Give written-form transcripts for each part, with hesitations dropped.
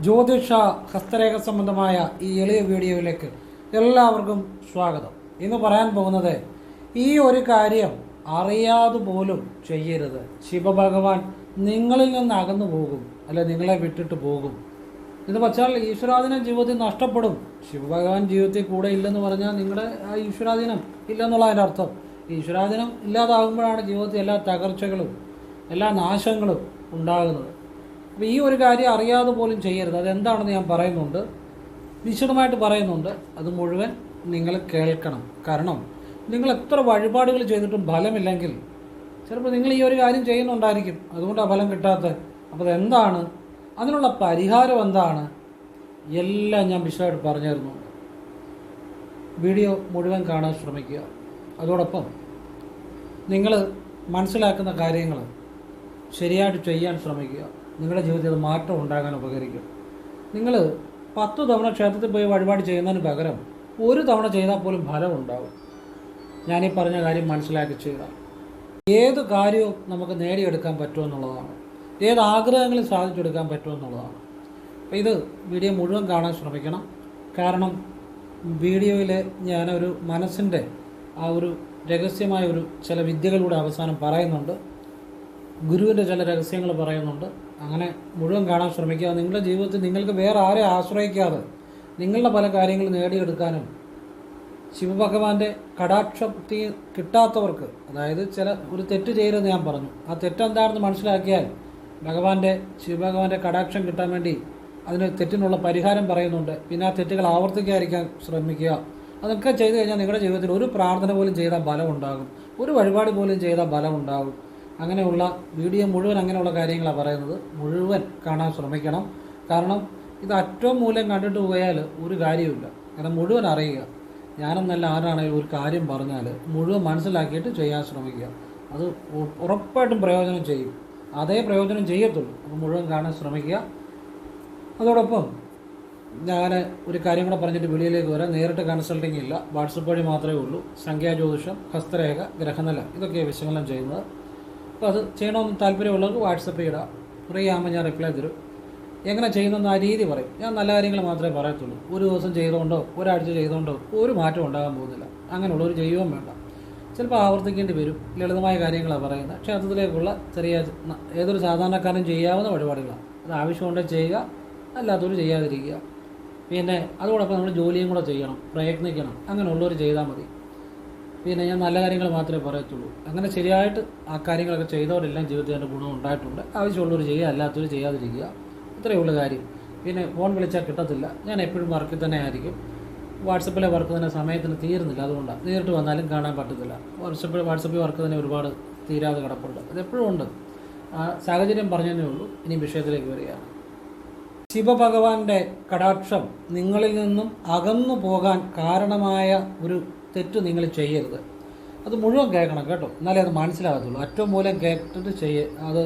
ജ്യോതിഷ ഹസ്തരേഖ സംബന്ധമായ ഈ എളിയ വീഡിയോയിലേക്ക് എല്ലാവർക്കും സ്വാഗതം. ഇന്ന് പറയാൻ പോകുന്നത് ഈ ഒരു കാര്യം അറിയാതെ പോലും ചെയ്യരുത്. ശിവഭഗവാൻ നിങ്ങളിൽ നിന്ന് അകന്നു പോകും, അല്ലെ നിങ്ങളെ വിട്ടിട്ട് പോകും. എന്ന് വെച്ചാൽ ഈശ്വരാധീനം ജീവിതത്തിൽ നഷ്ടപ്പെടും. ശിവഭഗവാൻ ജീവിതത്തിൽ കൂടെ ഇല്ലെന്ന് പറഞ്ഞാൽ നിങ്ങളുടെ ആ ഈശ്വരാധീനം ഇല്ലെന്നുള്ള അതിൻ്റെ അർത്ഥം. ഈശ്വരാധീനം ഇല്ലാതാകുമ്പോഴാണ് ജീവിതത്തിൽ എല്ലാ തകർച്ചകളും എല്ലാ നാശങ്ങളും ഉണ്ടാകുന്നത്. അപ്പോൾ ഈ ഒരു കാര്യം അറിയാതെ പോലും ചെയ്യരുത്. അതെന്താണെന്ന് ഞാൻ പറയുന്നുണ്ട്, വിശദമായിട്ട് പറയുന്നുണ്ട്. അത് മുഴുവൻ നിങ്ങൾ കേൾക്കണം. കാരണം നിങ്ങൾ എത്ര വഴിപാടുകൾ ചെയ്തിട്ടും ഫലമില്ലെങ്കിൽ ചിലപ്പോൾ നിങ്ങൾ ഈ ഒരു കാര്യം ചെയ്യുന്നുണ്ടായിരിക്കും, അതുകൊണ്ടാണ് ഫലം കിട്ടാത്തത്. അപ്പോൾ അതെന്താണ്, അതിനുള്ള പരിഹാരം എന്താണ്, എല്ലാം ഞാൻ വിശദമായിട്ട് പറഞ്ഞു തരുന്നുണ്ട്. വീഡിയോ മുഴുവൻ കാണാൻ ശ്രമിക്കുക. അതോടൊപ്പം നിങ്ങൾ മനസ്സിലാക്കുന്ന കാര്യങ്ങൾ ശരിയായിട്ട് ചെയ്യാൻ ശ്രമിക്കുക. നിങ്ങളുടെ ജീവിതത്തിൽ അത് മാറ്റം ഉണ്ടാകാൻ ഉപകരിക്കും. നിങ്ങൾ 10 തവണ ക്ഷേത്രത്തിൽ പോയി വഴിപാട് ചെയ്യുന്നതിന് പകരം 1 തവണ ചെയ്താൽ പോലും ഫലം ഉണ്ടാകും. ഞാനീ പറഞ്ഞ കാര്യം മനസ്സിലാക്കി ചെയ്താൽ ഏത് കാര്യവും നമുക്ക് നേടിയെടുക്കാൻ പറ്റുമെന്നുള്ളതാണ്. ഏത് ആഗ്രഹങ്ങളും സാധിച്ചെടുക്കാൻ പറ്റുമെന്നുള്ളതാണ്. അപ്പോൾ ഇത് വീഡിയോ മുഴുവൻ കാണാൻ ശ്രമിക്കണം. കാരണം വീഡിയോയിൽ ഞാനൊരു മനസ്സിൻ്റെ ആ ഒരു രഹസ്യമായ ചില വിദ്യകളുടെ അവസാനം പറയുന്നുണ്ട്. ഗുരുവിൻ്റെ ചില രഹസ്യങ്ങൾ പറയുന്നുണ്ട്. അങ്ങനെ മുഴുവൻ കാണാൻ ശ്രമിക്കുക. നിങ്ങളുടെ ജീവിതത്തിൽ നിങ്ങൾക്ക് വേറെ ആരെ ആശ്രയിക്കാതെ നിങ്ങളുടെ പല കാര്യങ്ങൾ നേടിയെടുക്കാനും ശിവഭഗവാന്റെ കടാക്ഷം കിട്ടാത്തവർക്ക്, അതായത് ഒരു തെറ്റ് ചെയ്യരുതെന്ന് ഞാൻ പറഞ്ഞു. ആ തെറ്റെന്താണെന്ന് മനസ്സിലാക്കിയാൽ ശിവഭഗവാന്റെ കടാക്ഷം കിട്ടാൻ വേണ്ടി അതിന് തെറ്റിനുള്ള പരിഹാരം പറയുന്നുണ്ട്. പിന്നെ ആ തെറ്റുകൾ ആവർത്തിക്കാതിരിക്കാൻ ശ്രമിക്കുക. അതൊക്കെ ചെയ്തു കഴിഞ്ഞാൽ നിങ്ങളുടെ ജീവിതത്തിൽ ഒരു പ്രാർത്ഥന പോലും ചെയ്താൽ ബലം ഉണ്ടാകും, ഒരു വഴിപാട് പോലും ചെയ്താൽ ബലം ഉണ്ടാകും. അങ്ങനെയുള്ള വീഡിയോ മുഴുവൻ അങ്ങനെയുള്ള കാര്യങ്ങളാണ് പറയുന്നത്. മുഴുവൻ കാണാൻ ശ്രമിക്കണം. കാരണം ഇത് അറ്റവും മൂലം കണ്ടിട്ട് പോയാൽ ഒരു കാര്യമില്ല. കാരണം മുഴുവൻ അറിയുക. ഞാനെന്നല്ല ആരാണെങ്കിലും ഒരു കാര്യം പറഞ്ഞാൽ മുഴുവൻ മനസ്സിലാക്കിയിട്ട് ചെയ്യാൻ ശ്രമിക്കുക. അത് ഉറപ്പായിട്ടും പ്രയോജനം ചെയ്യും. അതേ പ്രയോജനം ചെയ്യത്തുള്ളൂ. അപ്പോൾ മുഴുവൻ കാണാൻ ശ്രമിക്കുക. അതോടൊപ്പം ഞാൻ ഒരു കാര്യം കൂടെ പറഞ്ഞിട്ട് വെളിയിലേക്ക് വരാം. നേരിട്ട് കൺസൾട്ടിങ് ഇല്ല, വാട്സപ്പ് വഴി മാത്രമേ ഉള്ളൂ. സംഖ്യാജ്യോതിഷം, ഹസ്തരേഖ, ഗ്രഹനില, ഇതൊക്കെയാണ് വിശകലനം ചെയ്യുന്നത്. അപ്പോൾ അത് ചെയ്യണമെന്ന് താല്പര്യമുള്ളവർക്ക് വാട്സപ്പ് ഇടാം. ഫ്രീ ആകുമ്പോൾ ഞാൻ റിപ്ലൈ തരും. എങ്ങനെ ചെയ്യുന്നെന്ന് ആ രീതി പറയും. ഞാൻ നല്ല കാര്യങ്ങൾ മാത്രമേ പറയത്തുള്ളൂ. ഒരു ദിവസം ചെയ്തുകൊണ്ടോ ഒരാഴ്ച ചെയ്തുകൊണ്ടോ ഒരു മാറ്റം ഉണ്ടാകാൻ പോകുന്നില്ല. അങ്ങനെയുള്ളവർ ചെയ്യുകയും വേണ്ട. ചിലപ്പോൾ ആവർത്തിക്കേണ്ടി വരും. ലളിതമായ കാര്യങ്ങളാണ് പറയുന്നത്. ക്ഷേത്രത്തിലേക്കുള്ള ചെറിയ ഏതൊരു സാധാരണക്കാരനും ചെയ്യാവുന്ന വഴിപാടുകളാണ്. അത് ആവശ്യമുണ്ടെങ്കിൽ ചെയ്യുക, അല്ലാത്തവർ ചെയ്യാതിരിക്കുക. പിന്നെ അതോടൊപ്പം നമ്മൾ ജോലിയും കൂടെ ചെയ്യണം, പ്രയത്നിക്കണം. അങ്ങനെയുള്ളവർ ചെയ്താൽ മതി. പിന്നെ ഞാൻ നല്ല കാര്യങ്ങൾ മാത്രമേ പറയത്തുള്ളൂ. അങ്ങനെ ശരിയായിട്ട് ആ കാര്യങ്ങളൊക്കെ ചെയ്തവരെല്ലാം ജീവിതത്തിൽ അതിൻ്റെ ഗുണം ഉണ്ടായിട്ടുണ്ട്. ആവശ്യമുള്ളവർ ചെയ്യുക, അല്ലാത്തവർ ചെയ്യാതിരിക്കുക. ഇത്രയേ ഉള്ളൂ കാര്യം. പിന്നെ ഫോൺ വിളിച്ചാൽ കിട്ടത്തില്ല. ഞാൻ എപ്പോഴും വർക്കിൽ തന്നെ ആയിരിക്കും. വാട്സപ്പിലെ വർക്ക് തന്നെ സമയത്തിന് തീരുന്നില്ല. അതുകൊണ്ടാണ് നേരിട്ട് വന്നാലും കാണാൻ പറ്റത്തില്ല. വാട്സപ്പിൽ വർക്ക് തന്നെ ഒരുപാട് തീരാതെ കിടപ്പുണ്ട്. അതെപ്പോഴും ഉണ്ട്. ആ സാഹചര്യം പറഞ്ഞതേ ഉള്ളൂ. ഇനി വിഷയത്തിലേക്ക് വരികയാണ്. ശിവഭഗവാന്റെ കടാക്ഷം നിങ്ങളിൽ നിന്നും അകന്നു പോകാൻ കാരണമായ ഒരു തെറ്റ് നിങ്ങൾ ചെയ്യരുത്. അത് മുഴുവൻ കേൾക്കണം കേട്ടോ, എന്നാലേ അത് മനസ്സിലാകത്തുള്ളൂ. അറ്റവും മൂലം കേട്ടിട്ട് അത്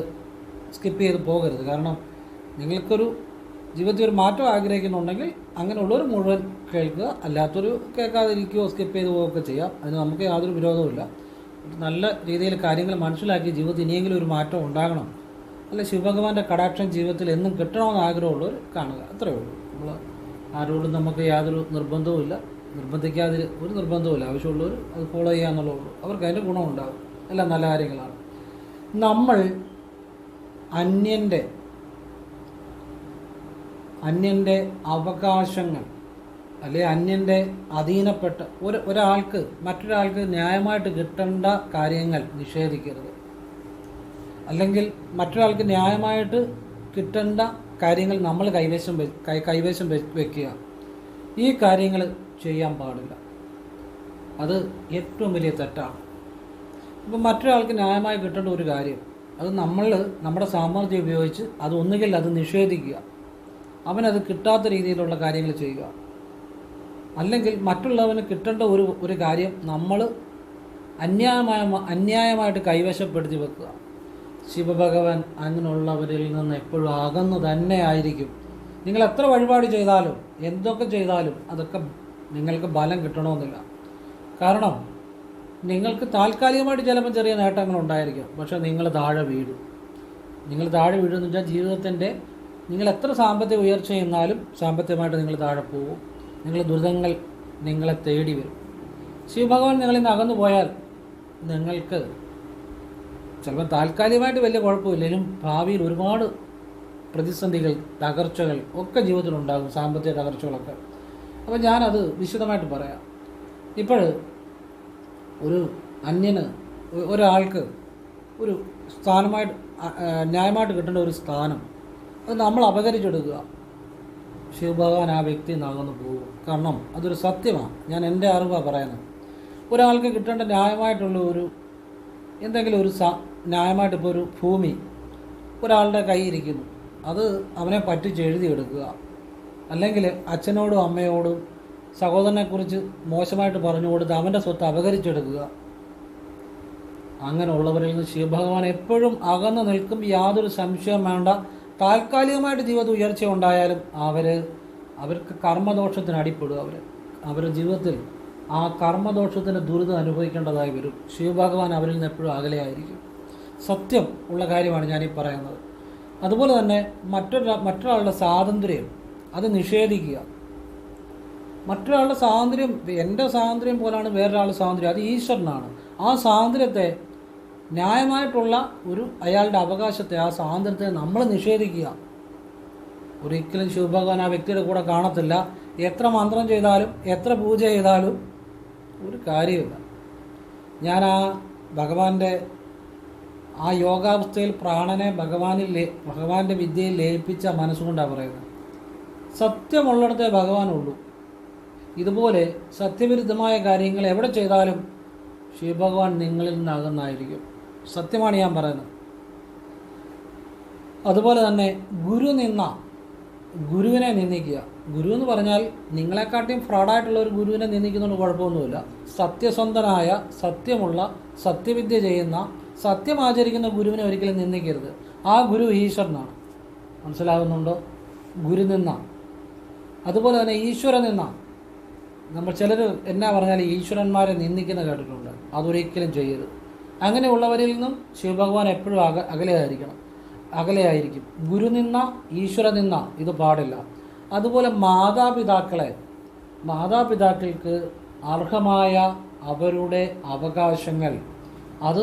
സ്കിപ്പ് ചെയ്ത് പോകരുത്. കാരണം നിങ്ങൾക്കൊരു ജീവിതത്തിൽ ഒരു മാറ്റം ആഗ്രഹിക്കുന്നുണ്ടെങ്കിൽ അങ്ങനെയുള്ളവർ മുഴുവൻ കേൾക്കുക, അല്ലാത്തൊരു കേൾക്കാതിരിക്കുകയോ സ്കിപ്പ് ചെയ്ത് പോവുകയൊക്കെ ചെയ്യാം. അതിന് നമുക്ക് യാതൊരു വിരോധവുമില്ല. നല്ല രീതിയിൽ കാര്യങ്ങൾ മനസ്സിലാക്കി ജീവിതത്തിൽ ഇനിയെങ്കിലും ഒരു മാറ്റം ഉണ്ടാകണം, അല്ല ശിവഭഗവാന്റെ കടാക്ഷം ജീവിതത്തിൽ എന്നും കിട്ടണമെന്ന് ആഗ്രഹമുള്ളവർ കാണുക. അത്രയേ ഉള്ളൂ. നമ്മൾ ആരോടും നമുക്ക് യാതൊരു നിർബന്ധവുമില്ല, ഒരു നിർബന്ധവുമില്ല. ആവശ്യമുള്ളവർ അത് ഫോളോ ചെയ്യാന്നുള്ളൂ. അവർക്ക് അതിൻ്റെ ഗുണമുണ്ടാകും. എല്ലാം നല്ല കാര്യങ്ങളാണ്. നമ്മൾ അന്യൻ്റെ അവകാശങ്ങൾ അല്ലെ അന്യൻ്റെ അധീനപ്പെട്ട ഒരാൾക്ക് മറ്റൊരാൾക്ക് ന്യായമായിട്ട് കിട്ടേണ്ട കാര്യങ്ങൾ നിഷേധിക്കരുത്. അല്ലെങ്കിൽ മറ്റൊരാൾക്ക് ന്യായമായിട്ട് കിട്ടേണ്ട കാര്യങ്ങൾ നമ്മൾ കൈവശം വെക്കുക. ഈ കാര്യങ്ങൾ ചെയ്യാൻ പാടില്ല. അത് ഏറ്റവും വലിയ തെറ്റാണ്. ഇപ്പം മറ്റൊരാൾക്ക് ന്യായമായി കിട്ടേണ്ട ഒരു കാര്യം അത് നമ്മുടെ സാമർഥ്യം ഉപയോഗിച്ച് ഒന്നുകിൽ അത് നിഷേധിക്കുക, അവനത് കിട്ടാത്ത രീതിയിലുള്ള കാര്യങ്ങൾ ചെയ്യുക. അല്ലെങ്കിൽ മറ്റുള്ളവന് കിട്ടേണ്ട ഒരു കാര്യം നമ്മൾ അന്യായമായിട്ട് കൈവശപ്പെടുത്തി വെക്കുക. ശിവഭഗവാൻ അങ്ങനെയുള്ളവരിൽ നിന്ന് എപ്പോഴും അകന്നു തന്നെ ആയിരിക്കും. നിങ്ങൾ എത്ര വഴിപാട് ചെയ്താലും എന്തൊക്കെ ചെയ്താലും അതൊക്കെ നിങ്ങൾക്ക് ബലം കിട്ടണമെന്നില്ല. കാരണം നിങ്ങൾക്ക് താൽക്കാലികമായിട്ട് ചിലപ്പോൾ ചെറിയ നേട്ടങ്ങൾ ഉണ്ടായിരിക്കും, പക്ഷേ നിങ്ങൾ താഴെ വീഴും. നിങ്ങൾ താഴെ വീഴുമെന്ന് വെച്ചാൽ ജീവിതത്തിൻ്റെ നിങ്ങൾ എത്ര സാമ്പത്തിക ഉയർച്ച ചെയ്യുന്നാലും സാമ്പത്തികമായിട്ട് നിങ്ങൾ താഴെ പോകും. നിങ്ങൾ ദുരിതങ്ങൾ നിങ്ങളെ തേടി വരും. ശിവഭഗവാൻ നിങ്ങളിൽ നിന്ന് അകന്നു പോയാൽ നിങ്ങൾക്ക് ചിലപ്പോൾ താൽക്കാലികമായിട്ട് വലിയ കുഴപ്പമില്ലെങ്കിലും ഭാവിയിൽ ഒരുപാട് പ്രതിസന്ധികൾ, തകർച്ചകൾ ഒക്കെ ജീവിതത്തിലുണ്ടാകും, സാമ്പത്തിക തകർച്ചകളൊക്കെ. അപ്പോൾ ഞാനത് വിശദമായിട്ട് പറയാം. ഇപ്പോൾ ഒരു അന്യന്, ഒരാൾക്ക് ഒരു സ്ഥാനമായിട്ട് ന്യായമായിട്ട് കിട്ടേണ്ട ഒരു സ്ഥാനം അത് നമ്മൾ അപകരിച്ചെടുക്കുക, ശിവഭഗവാൻ ആ വ്യക്തി നകന്നു പോകും. കാരണം അതൊരു സത്യമാണ്. ഞാൻ എൻ്റെ അറിവാണ് പറയുന്നത്. ഒരാൾക്ക് കിട്ടേണ്ട ന്യായമായിട്ടുള്ള ഒരു എന്തെങ്കിലും ഒരു ന്യായമായിട്ട് ഇപ്പോൾ ഒരു ഭൂമി ഒരാളുടെ കയ്യിരിക്കുന്നു, അത് അവനെ പറ്റിച്ച് എഴുതിയെടുക്കുക, അല്ലെങ്കിൽ അച്ഛനോടും അമ്മയോടും സഹോദരനെക്കുറിച്ച് മോശമായിട്ട് പറഞ്ഞു കൊടുത്ത് അവൻ്റെ സ്വത്ത് അപകരിച്ചെടുക്കുക. അങ്ങനെയുള്ളവരിൽ നിന്ന് ശിവഭഗവാൻ എപ്പോഴും അകന്നു നിൽക്കും. യാതൊരു സംശയം വേണ്ട. താൽക്കാലികമായിട്ട് ജീവിതത്തിൽ ഉയർച്ച ഉണ്ടായാലും അവർക്ക് കർമ്മദോഷത്തിന് അടിപ്പെടുക. അവരുടെ ജീവിതത്തിൽ ആ കർമ്മദോഷത്തിൻ്റെ ദുരിതം അനുഭവിക്കേണ്ടതായി വരും. ശിവഭഗവാൻ അവരിൽ നിന്ന് എപ്പോഴും അകലെയായിരിക്കും. സത്യം ഉള്ള കാര്യമാണ് ഞാനീ പറയുന്നത്. അതുപോലെ തന്നെ മറ്റൊരാളുടെ സ്വാതന്ത്ര്യം അത് നിഷേധിക്കുക. മറ്റൊരാളുടെ സ്വാതന്ത്ര്യം എൻ്റെ സ്വാതന്ത്ര്യം പോലാണ് വേറൊരാളുടെ സ്വാതന്ത്ര്യം, അത് ഈശ്വരനാണ്. ആ സ്വാതന്ത്ര്യത്തെ, ന്യായമായിട്ടുള്ള അയാളുടെ അവകാശത്തെ, ആ സ്വാതന്ത്ര്യത്തെ നമ്മൾ നിഷേധിക്കുക. ഒരിക്കലും ശിവഭഗവാൻ ആ വ്യക്തിയുടെ കൂടെ കാണത്തില്ല. എത്ര മന്ത്രം ചെയ്താലും എത്ര പൂജ ചെയ്താലും ഒരു കാര്യമില്ല. ഞാൻ ഭഗവാന്റെ ആ യോഗാവസ്ഥയിൽ പ്രാണനെ ഭഗവാന്റെ വിദ്യയിൽ ലയിപ്പിച്ച മനസ്സുകൊണ്ടാണ് പറയുന്നത്. സത്യമുള്ളിടത്തേ ഭഗവാനുള്ളൂ. ഇതുപോലെ സത്യവിരുദ്ധമായ കാര്യങ്ങൾ എവിടെ ചെയ്താലും ശിവഭഗവാൻ നിങ്ങളിൽ നിന്ന് അകന്നായിരിക്കും. സത്യമാണ് ഞാൻ പറയുന്നത്. അതുപോലെ തന്നെ ഗുരുവിനെ നിന്ദിക്കുക. ഗുരു എന്ന് പറഞ്ഞാൽ നിങ്ങളെക്കാട്ടിയും ഫ്രോഡായിട്ടുള്ള ഒരു ഗുരുവിനെ നിന്ദിക്കുന്നതുകൊണ്ട് കുഴപ്പമൊന്നുമില്ല. സത്യസന്ധനായ, സത്യമുള്ള, സത്യവിദ്യ ചെയ്യുന്ന, സത്യം ആചരിക്കുന്ന ഗുരുവിനെ ഒരിക്കലും നിന്ദിക്കരുത്. ആ ഗുരു ഈശ്വരനാണ്. മനസ്സിലാകുന്നുണ്ടോ? ഗുരുനിന്ന. അതുപോലെ തന്നെ ഈശ്വരനിന്ന. നമ്മൾ ചിലർ എന്നാ പറഞ്ഞാൽ ഈശ്വരന്മാരെ നിന്ദിക്കുന്ന കേട്ടിട്ടുണ്ട്. അതൊരിക്കലും ചെയ്യരുത്. അങ്ങനെയുള്ളവരിൽ നിന്നും ശിവഭഗവാൻ എപ്പോഴും അകലെയായിരിക്കും. ഗുരുനിന്ന, ഈശ്വരനിന്ന ഇത് പാടില്ല. അതുപോലെ മാതാപിതാക്കൾക്ക് അർഹമായ അവരുടെ അവകാശങ്ങൾ അത്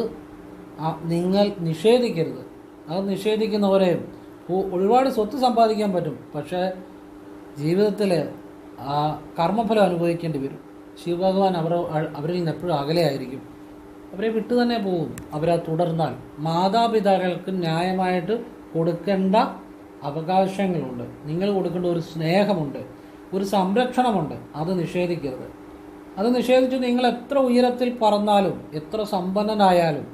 നിങ്ങൾ നിഷേധിക്കരുത്. അത് നിഷേധിക്കുന്നവരെ ഒരുപാട് സ്വത്ത് സമ്പാദിക്കാൻ പറ്റും, പക്ഷേ ജീവിതത്തിൽ കർമ്മഫലം അനുഭവിക്കേണ്ടി വരും. ശിവഭഗവാൻ അവരിൽ നിന്ന് എപ്പോഴും അകലെയായിരിക്കും. അവരെ വിട്ടു തന്നെ പോകും അവരത് തുടർന്നാൽ. മാതാപിതാക്കൾക്ക് ന്യായമായിട്ട് കൊടുക്കേണ്ട അവകാശങ്ങളുണ്ട്. നിങ്ങൾ കൊടുക്കേണ്ട ഒരു സ്നേഹമുണ്ട്, ഒരു സംരക്ഷണമുണ്ട്. അത് നിഷേധിക്കരുത്. അത് നിഷേധിച്ച് നിങ്ങൾ എത്ര ഉയരത്തിൽ പറന്നാലും എത്ര സമ്പന്നനായാലും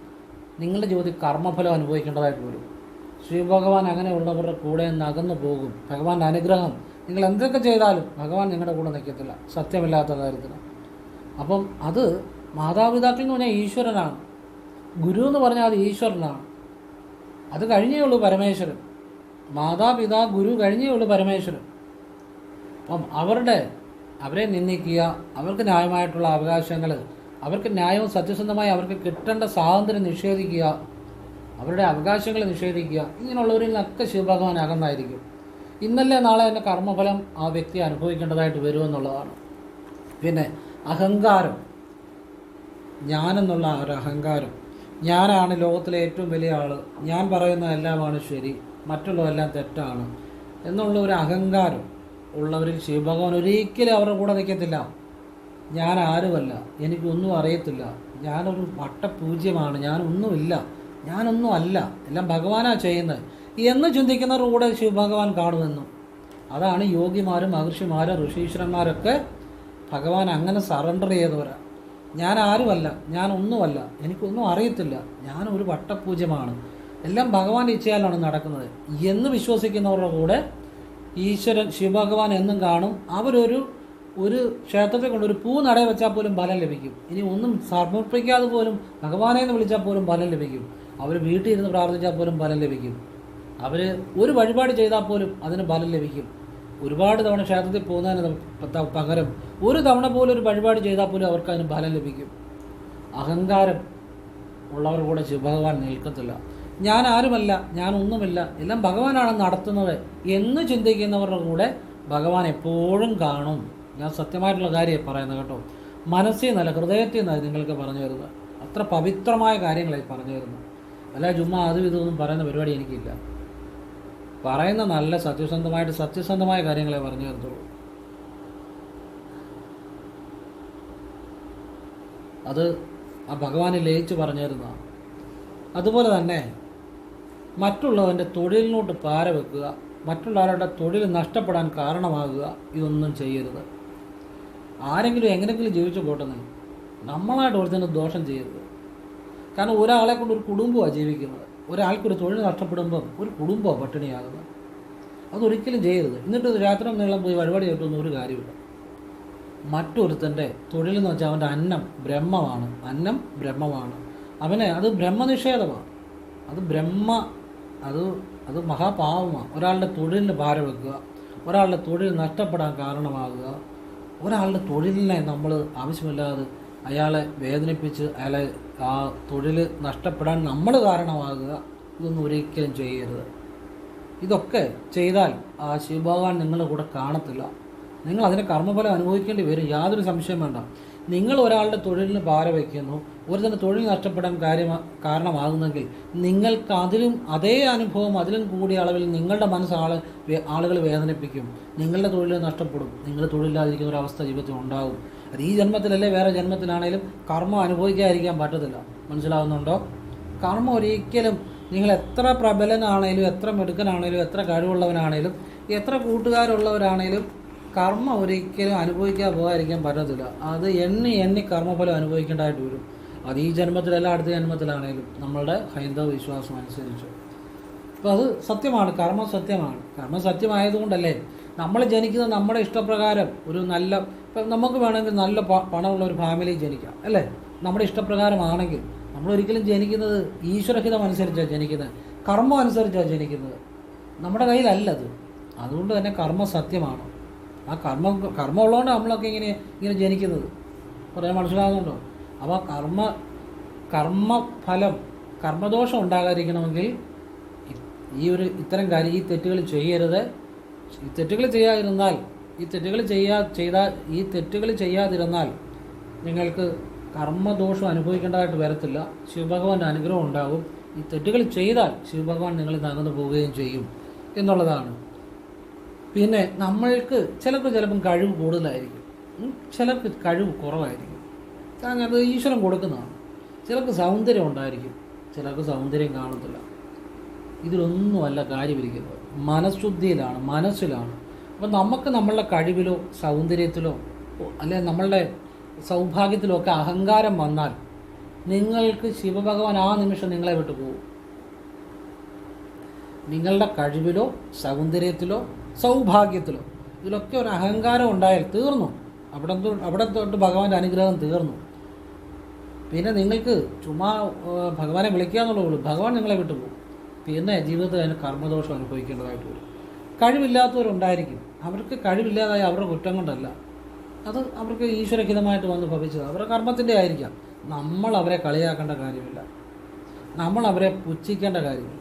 നിങ്ങളുടെ ജീവിതത്തിൽ കർമ്മഫലം അനുഭവിക്കേണ്ടതായിട്ട് വരും. ശിവഭഗവാൻ അങ്ങനെയുള്ളവരുടെ കൂടെ നകന്നു പോകും. ഭഗവാന്റെ അനുഗ്രഹം നിങ്ങൾ എന്തൊക്കെ ചെയ്താലും ഭഗവാൻ നിങ്ങളുടെ കൂടെ നിൽക്കത്തില്ല, സത്യമില്ലാത്ത കാര്യത്തിന്. അപ്പം അത് മാതാപിതാക്കൾ എന്ന് പറഞ്ഞാൽ ഈശ്വരനാണ്. ഗുരു എന്ന് പറഞ്ഞാൽ അത് ഈശ്വരനാണ്. അത് കഴിഞ്ഞേ ഉള്ളൂ പരമേശ്വരൻ. മാതാപിതാ ഗുരു കഴിഞ്ഞേ ഉള്ളൂ പരമേശ്വരൻ. അപ്പം അവരെ നിന്ദിക്കുക, അവർക്ക് ന്യായമായിട്ടുള്ള അവകാശങ്ങൾ, അവർക്ക് ന്യായവും സത്യസന്ധമായി അവർക്ക് കിട്ടേണ്ട സ്വാതന്ത്ര്യം നിഷേധിക്കുക, അവരുടെ അവകാശങ്ങൾ നിഷേധിക്കുക. ഇങ്ങനെയുള്ളവരിൽ നിന്നൊക്കെ ശിവഭഗവാൻ അകന്നായിരിക്കും. ഇന്നല്ലേ നാളെ തന്നെ കർമ്മഫലം ആ വ്യക്തി അനുഭവിക്കേണ്ടതായിട്ട് വരുമെന്നുള്ളതാണ്. പിന്നെ അഹങ്കാരം, ഞാനെന്നുള്ള ഒരു അഹങ്കാരം, ഞാനാണ് ലോകത്തിലെ ഏറ്റവും വലിയ ആൾ, ഞാൻ പറയുന്ന എല്ലാമാണ് ശരി, മറ്റുള്ളതെല്ലാം തെറ്റാണ് എന്നുള്ള ഒരു അഹങ്കാരം ഉള്ളവരിൽ ശിവഭഗവാൻ ഒരിക്കലും അവരുടെ കൂടെ നിൽക്കത്തില്ല. ഞാൻ ആരുമല്ല, എനിക്കൊന്നും അറിയത്തില്ല, ഞാനൊരു വട്ടപൂജ്യമാണ്, ഞാനൊന്നും അല്ല, എല്ലാം ഭഗവാനാണ് ചെയ്യുന്നത് എന്ന് ചിന്തിക്കുന്നവരുടെ കൂടെ ശിവഭഗവാൻ കാണുമെന്നും. അതാണ് യോഗിമാരും മഹർഷിമാരും ഋഷീശ്വരന്മാരൊക്കെ ഭഗവാൻ അങ്ങനെ സറണ്ടർ ചെയ്തവരാണ്. ഞാൻ ആരുമല്ല, ഞാനൊന്നുമല്ല, എനിക്കൊന്നും അറിയത്തില്ല, ഞാനൊരു വട്ടപൂജ്യമാണ്, എല്ലാം ഭഗവാന്റെ ഇച്ഛയാലാണ് നടക്കുന്നത് എന്ന് വിശ്വസിക്കുന്നവരുടെ കൂടെ ഈശ്വരൻ ശിവഭഗവാൻ എന്നും കാണും. അവരൊരു ക്ഷേത്രത്തിൽ കൊണ്ട് ഒരു പൂ നടയിൽ വെച്ചാൽ പോലും ഫലം ലഭിക്കും. ഇനി ഒന്നും സമർപ്പിക്കാതെ പോലും ഭഗവാനെ എന്ന് വിളിച്ചാൽ പോലും ഫലം ലഭിക്കും. അവർ വീട്ടിൽ ഇരുന്ന് പ്രാർത്ഥിച്ചാൽ പോലും ഫലം ലഭിക്കും. അവർ ഒരു വഴിപാട് ചെയ്താൽ പോലും അതിന് ഫലം ലഭിക്കും. ഒരുപാട് തവണ ക്ഷേത്രത്തിൽ പോകുന്നതിന് പകരം ഒരു തവണ പോലും ഒരു വഴിപാട് ചെയ്താൽ പോലും അവർക്ക് അതിന് ഫലം ലഭിക്കും. അഹങ്കാരം ഉള്ളവർ കൂടെ ശിവഭഗവാൻ നിൽക്കത്തില്ല. ഞാൻ ആരുമല്ല, ഞാൻ ഒന്നുമില്ല, എല്ലാം ഭഗവാനാണ് നടത്തുന്നത് എന്ന് ചിന്തിക്കുന്നവരുടെ കൂടെ ഭഗവാൻ എപ്പോഴും കാണും. ഞാൻ സത്യമായിട്ടുള്ള കാര്യമാണ് പറയുന്നത് കേട്ടോ. മനസ്സിൽ നിന്നല്ല, ഹൃദയത്തിൽ നിന്നാണ് നിങ്ങൾക്ക് പറഞ്ഞു തരുന്നത്. അത്ര പവിത്രമായ കാര്യങ്ങളായി പറഞ്ഞു തരുന്നത്. അല്ല ചുമ്മാ അതും ഇതൊന്നും പറയുന്ന പരിപാടി എനിക്കില്ല. പറയുന്ന നല്ല സത്യസന്ധമായ കാര്യങ്ങളെ പറഞ്ഞു തരത്തുള്ളൂ. അത് ആ ഭഗവാനെ ലയിച്ച് പറഞ്ഞു തരുന്നതാണ്. അതുപോലെ തന്നെ മറ്റുള്ളവൻ്റെ തൊഴിലിനോട്ട് പാര വെക്കുക, മറ്റുള്ളവരുടെ തൊഴിൽ നഷ്ടപ്പെടാൻ കാരണമാകുക, ഇതൊന്നും ചെയ്യരുത്. ആരെങ്കിലും എങ്ങനെയെങ്കിലും ജീവിച്ചു പോട്ടെന്ന് നമ്മളായിട്ട് ഒരുത്തന്നെ ദോഷം ചെയ്യരുത്. കാരണം ഒരാളെ കൊണ്ട് ഒരു കുടുംബമാണ് ജീവിക്കുന്നത്. ഒരാൾക്കൊരു തൊഴിൽ നഷ്ടപ്പെടുമ്പം ഒരു കുടുംബമാണ് പട്ടിണിയാകുന്നത്. അതൊരിക്കലും ചെയ്യരുത്. എന്നിട്ട് രാത്രി നീളം പോയി വഴിപാടി കേട്ടൊന്നും ഒരു കാര്യമില്ല. മറ്റൊരുത്തൻ്റെ തൊഴിലെന്ന് വെച്ചാൽ അവൻ്റെ അന്നം ബ്രഹ്മമാണ്. അത് ബ്രഹ്മനിഷേധമാണ്. അത് മഹാപാവമാണ്. ഒരാളുടെ തൊഴിലിന് ഭാരം വെക്കുക, ഒരാളുടെ തൊഴിൽ നഷ്ടപ്പെടാൻ കാരണമാകുക, ഒരാളുടെ തൊഴിലിനെ നമ്മൾ ആവശ്യമില്ലാതെ അയാളെ വേദനിപ്പിച്ച് അയാളെ ആ തൊഴിൽ നഷ്ടപ്പെടാൻ നമ്മൾ കാരണമാകുക, ഇതൊന്നും ഒരിക്കലും ചെയ്യരുത്. ഇതൊക്കെ ചെയ്താൽ ആ ശിവഭഗവാൻ നിങ്ങളുടെ കൂടെ കാണത്തില്ല. നിങ്ങൾ അതിന് കർമ്മഫലം അനുഭവിക്കേണ്ടി വരും, യാതൊരു സംശയം വേണ്ട. നിങ്ങൾ ഒരാളുടെ തൊഴിലിന് പാര വയ്ക്കുന്നു, ഒരു തന്നെ തൊഴിൽ നഷ്ടപ്പെടാൻ കാരണമാകുന്നെങ്കിൽ നിങ്ങൾക്ക് അതിലും അതേ അനുഭവം, അതിലും കൂടിയ അളവിൽ നിങ്ങളുടെ മനസ്സ് ആളുകൾ വേദനിപ്പിക്കും. നിങ്ങളുടെ തൊഴിൽ നഷ്ടപ്പെടും. നിങ്ങൾ തൊഴിലില്ലാതിരിക്കുന്ന ഒരു അവസ്ഥ ജീവിതത്തിൽ ഉണ്ടാകും. അത് ഈ ജന്മത്തിലല്ലേ വേറെ ജന്മത്തിലാണേലും കർമ്മം അനുഭവിക്കാതിരിക്കാൻ പറ്റത്തില്ല. മനസ്സിലാവുന്നുണ്ടോ? കർമ്മം ഒരിക്കലും നിങ്ങൾ എത്ര പ്രബലനാണേലും, എത്ര മിടുക്കനാണേലും, എത്ര കഴിവുള്ളവനാണേലും, എത്ര കൂട്ടുകാരുള്ളവരാണേലും കർമ്മം ഒരിക്കലും അനുഭവിക്കാൻ പോകാതിരിക്കാൻ പറ്റത്തില്ല. അത് എണ്ണി കർമ്മഫലം അനുഭവിക്കേണ്ടതായിട്ട് വരും. അത് ഈ ജന്മത്തിലല്ല അടുത്ത ജന്മത്തിലാണേലും, നമ്മളുടെ ഹൈന്ദവ വിശ്വാസം അനുസരിച്ച്. അപ്പോൾ അത് സത്യമാണ്, കർമ്മം സത്യമാണ്. കർമ്മം സത്യമായതുകൊണ്ടല്ലേ നമ്മൾ ജനിക്കുന്നത് നമ്മുടെ ഇഷ്ടപ്രകാരം ഒരു നല്ല, ഇപ്പം നമുക്ക് വേണമെങ്കിൽ നല്ല പണമുള്ള ഒരു ഫാമിലി ജനിക്കാം അല്ലേ? നമ്മുടെ ഇഷ്ടപ്രകാരമാണെങ്കിൽ നമ്മളൊരിക്കലും ജനിക്കുന്നത് ഈശ്വരഹിതം അനുസരിച്ചാണ് ജനിക്കുന്നത്, കർമ്മം അനുസരിച്ചാണ് ജനിക്കുന്നത്. നമ്മുടെ കയ്യിലല്ലത്. അതുകൊണ്ട് തന്നെ കർമ്മം സത്യമാണ്. ആ കർമ്മം ഉള്ളതുകൊണ്ട് നമ്മളൊക്കെ ഇങ്ങനെ ജനിക്കുന്നത്. പറയാൻ മനസ്സിലാകുന്നുണ്ടോ? അപ്പോൾ കർമ്മഫലം, കർമ്മദോഷം ഉണ്ടാകാതിരിക്കണമെങ്കിൽ ഇത്തരം കാര്യം, ഈ തെറ്റുകൾ ചെയ്യരുത്. ഈ തെറ്റുകൾ ചെയ്യാതിരുന്നാൽ നിങ്ങൾക്ക് കർമ്മദോഷം അനുഭവിക്കേണ്ടതായിട്ട് വരത്തില്ല. ശിവഭഗവാന്റെ അനുഗ്രഹം ഉണ്ടാകും. ഈ തെറ്റുകൾ ചെയ്താൽ ശിവഭഗവാൻ നിങ്ങളിൽ തകർന്നു പോവുകയും ചെയ്യും എന്നുള്ളതാണ്. പിന്നെ ചിലപ്പം കഴിവ് കൂടുതലായിരിക്കും, ചിലർക്ക് കഴിവ് കുറവായിരിക്കും. കാരണം അത് ഈശ്വരൻ കൊടുക്കുന്നതാണ്. ചിലർക്ക് സൗന്ദര്യം ഉണ്ടായിരിക്കും, ചിലർക്ക് സൗന്ദര്യം കാണത്തില്ല. ഇതിലൊന്നുമല്ല കാര്യമിരിക്കുന്നത്, മനഃശുദ്ധിയിലാണ്, മനസ്സിലാണ്. അപ്പം നമുക്ക് നമ്മളുടെ കഴിവിലോ സൗന്ദര്യത്തിലോ അല്ലെങ്കിൽ നമ്മളുടെ സൗഭാഗ്യത്തിലോ ഒക്കെ അഹങ്കാരം വന്നാൽ നിങ്ങൾക്ക് ശിവഭഗവാൻ ആ നിമിഷം നിങ്ങളെ വിട്ടു പോകും. നിങ്ങളുടെ കഴിവിലോ സൗന്ദര്യത്തിലോ സൗഭാഗ്യത്തിലോ ഇതിലൊക്കെ ഒരു അഹങ്കാരം ഉണ്ടായാൽ തീർന്നു. അവിടെ തൊട്ട് ഭഗവാന്റെ അനുഗ്രഹം തീർന്നു. പിന്നെ നിങ്ങൾക്ക് ചുമ്മാ ഭഗവാനെ വിളിക്കുക എന്നുള്ളൂ, ഭഗവാൻ നിങ്ങളെ വിട്ടു പോകും. പിന്നെ ജീവിതത്തിൽ അതിന് കർമ്മദോഷം അനുഭവിക്കേണ്ടതായിട്ട് വരും. കഴിവില്ലാത്തവരുണ്ടായിരിക്കും, അവർക്ക് കഴിവില്ലാതായ അവരുടെ കുറ്റം കൊണ്ടല്ല, അത് അവർക്ക് ഈശ്വരഹിതമായിട്ട് വന്ന് ഭവിച്ചത് അവരുടെ കർമ്മത്തിൻ്റെ ആയിരിക്കാം. നമ്മൾ അവരെ കളിയാക്കേണ്ട കാര്യമില്ല, നമ്മൾ അവരെ പുച്ഛിക്കേണ്ട കാര്യമില്ല.